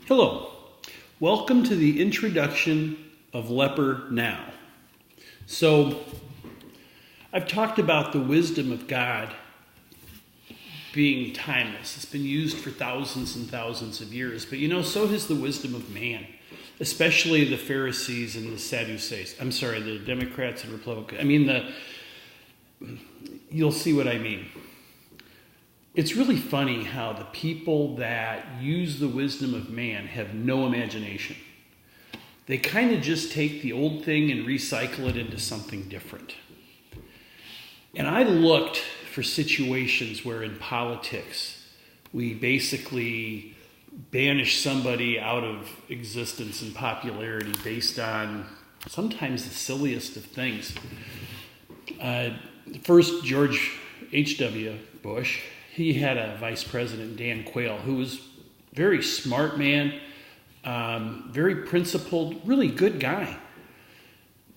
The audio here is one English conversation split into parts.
Hello, welcome to the introduction of LeperNow. So, I've talked about the wisdom of God being timeless. It's been used for thousands and thousands of years, but so has the wisdom of man, especially the Pharisees and the Sadducees. The Democrats and Republicans. You'll see what I mean. It's really funny how the people that use the wisdom of man have no imagination. They kind of just take the old thing and recycle it into something different. And I looked for situations where in politics we basically banish somebody out of existence and popularity based on sometimes the silliest of things. First, George H.W. Bush, he had a vice president, Dan Quayle, who was a very smart man, very principled, really good guy.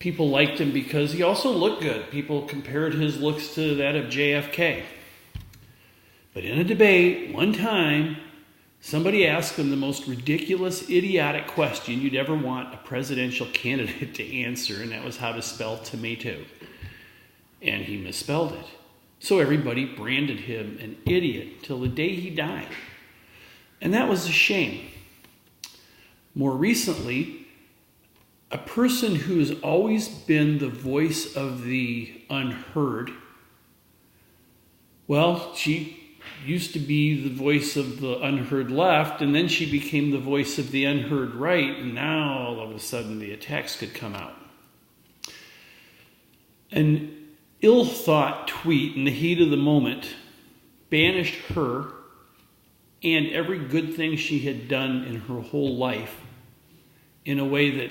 People liked him because he also looked good. People compared his looks to that of JFK. But in a debate, one time, somebody asked him the most ridiculous, idiotic question you'd ever want a presidential candidate to answer, and that was how to spell tomato. And he misspelled it. So everybody branded him an idiot till the day he died. And that was a shame. More recently, a person who has always been the voice of the unheard, she used to be the voice of the unheard left, and then she became the voice of the unheard right, and now all of a sudden the attacks could come out. An ill-thought tweet in the heat of the moment banished her and every good thing she had done in her whole life in a way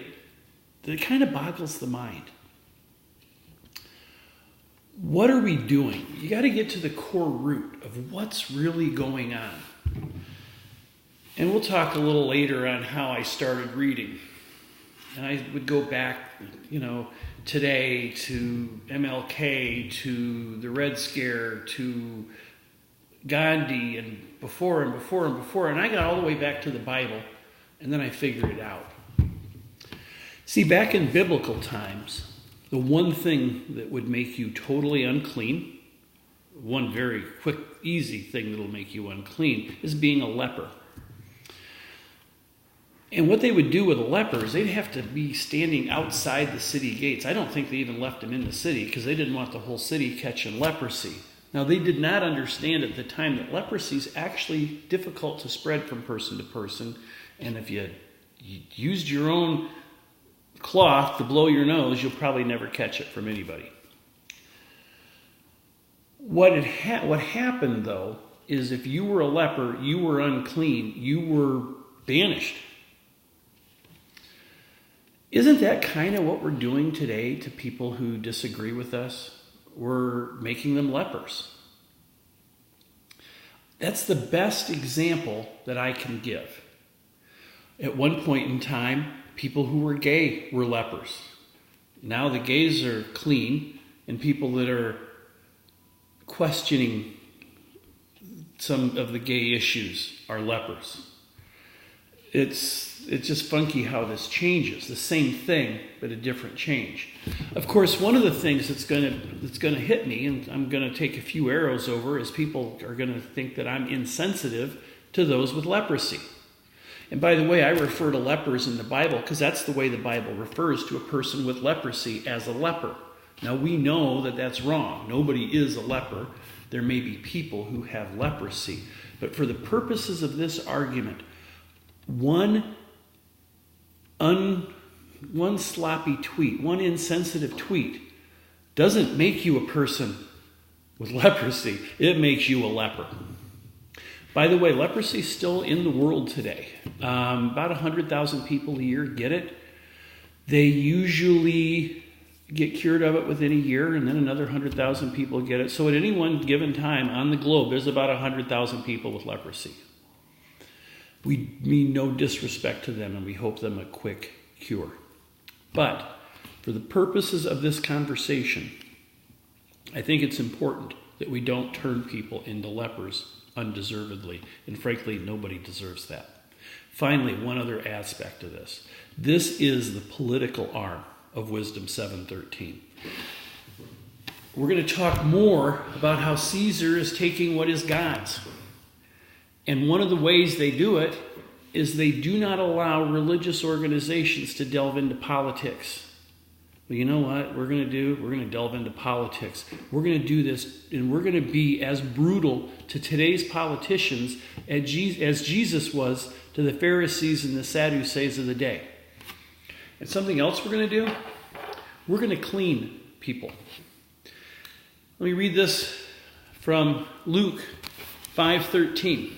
that kind of boggles the mind. What are we doing? You got to get to the core root of what's really going on. And we'll talk a little later on how I started reading. And I would go back, today to MLK, to the Red Scare, to Gandhi, and before. And I got all the way back to the Bible, and then I figured it out. See, back in biblical times, the one thing that would make you totally unclean, one very quick, easy thing that'll make you unclean, is being a leper. And what they would do with a leper is they'd have to be standing outside the city gates. I don't think they even left them in the city because they didn't want the whole city catching leprosy. Now, they did not understand at the time that leprosy is actually difficult to spread from person to person. And if you used your own cloth to blow your nose, you'll probably never catch it from anybody. What happened, though, is if you were a leper, you were unclean, you were banished. Isn't that kind of what we're doing today to people who disagree with us? We're making them lepers. That's the best example that I can give. At one point in time, people who were gay were lepers. Now the gays are clean, and people that are questioning some of the gay issues are lepers. It's just funky how this changes. The same thing, but a different change. Of course, one of the things that's going to hit me, and I'm going to take a few arrows over, is people are going to think that I'm insensitive to those with leprosy. And by the way, I refer to lepers in the Bible because that's the way the Bible refers to a person with leprosy, as a leper. Now, we know that that's wrong. Nobody is a leper. There may be people who have leprosy. But for the purposes of this argument, one sloppy tweet, one insensitive tweet doesn't make you a person with leprosy. It makes you a leper. By the way, leprosy is still in the world today. About 100,000 people a year get it. They usually get cured of it within a year, and then another 100,000 people get it. So at any one given time on the globe, there's about 100,000 people with leprosy. We mean no disrespect to them, and we hope them a quick cure. But for the purposes of this conversation, I think it's important that we don't turn people into lepers undeservedly. And frankly, nobody deserves that. Finally, one other aspect of this. This is the political arm of Wisdom 7:13. We're going to talk more about how Caesar is taking what is God's. And one of the ways they do it is they do not allow religious organizations to delve into politics. Well, you know what we're going to do? We're going to delve into politics. We're going to do this, and we're going to be as brutal to today's politicians as Jesus was to the Pharisees and the Sadducees of the day. And something else we're going to do? We're going to clean people. Let me read this from Luke 5:13.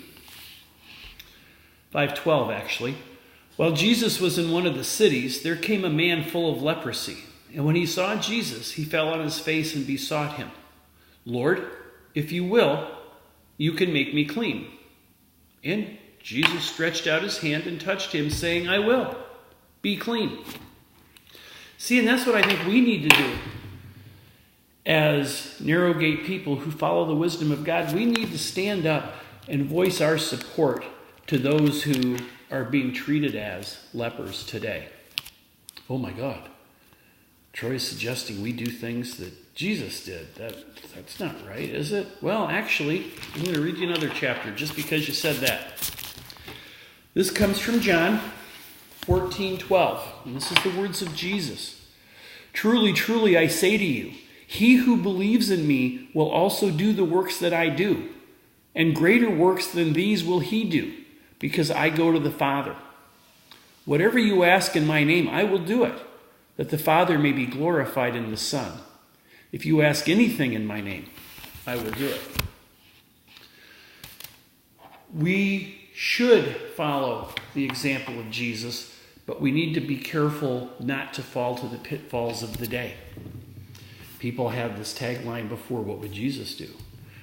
5:12, actually. While Jesus was in one of the cities, there came a man full of leprosy. And when he saw Jesus, he fell on his face and besought him, "Lord, if you will, you can make me clean." And Jesus stretched out his hand and touched him, saying, "I will. Be clean." See, and that's what I think we need to do as narrow gate people who follow the wisdom of God. We need to stand up and voice our support to those who are being treated as lepers today. Oh my God. Troy is suggesting we do things that Jesus did. That's not right, is it? Well, actually, I'm going to read you another chapter just because you said that. This comes from John 14:12. And this is the words of Jesus. "Truly, truly, I say to you, he who believes in me will also do the works that I do. And greater works than these will he do, because I go to the Father. Whatever you ask in my name, I will do it, that the Father may be glorified in the Son. If you ask anything in my name, I will do it." We should follow the example of Jesus, but we need to be careful not to fall to the pitfalls of the day. People have this tagline before, "What would Jesus do?"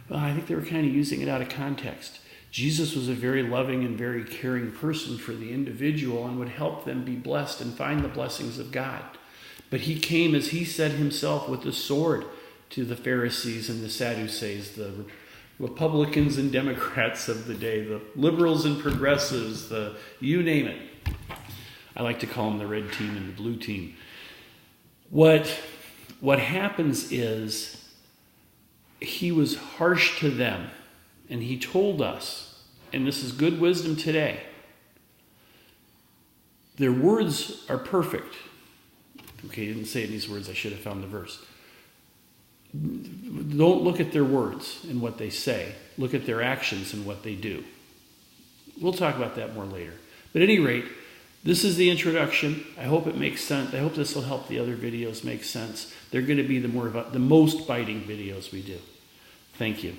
Well, I think they were kind of using it out of context. Jesus was a very loving and very caring person for the individual and would help them be blessed and find the blessings of God. But he came, as he said himself, with a sword to the Pharisees and the Sadducees, the Republicans and Democrats of the day, the liberals and progressives, you name it. I like to call them the red team and the blue team. What happens is he was harsh to them, and he told us, and this is good wisdom today, their words are perfect. Okay, he didn't say it in these words. I should have found the verse. Don't look at their words and what they say. Look at their actions and what they do. We'll talk about that more later. But at any rate, this is the introduction. I hope it makes sense. I hope this will help the other videos make sense. They're going to be the most biting videos we do. Thank you.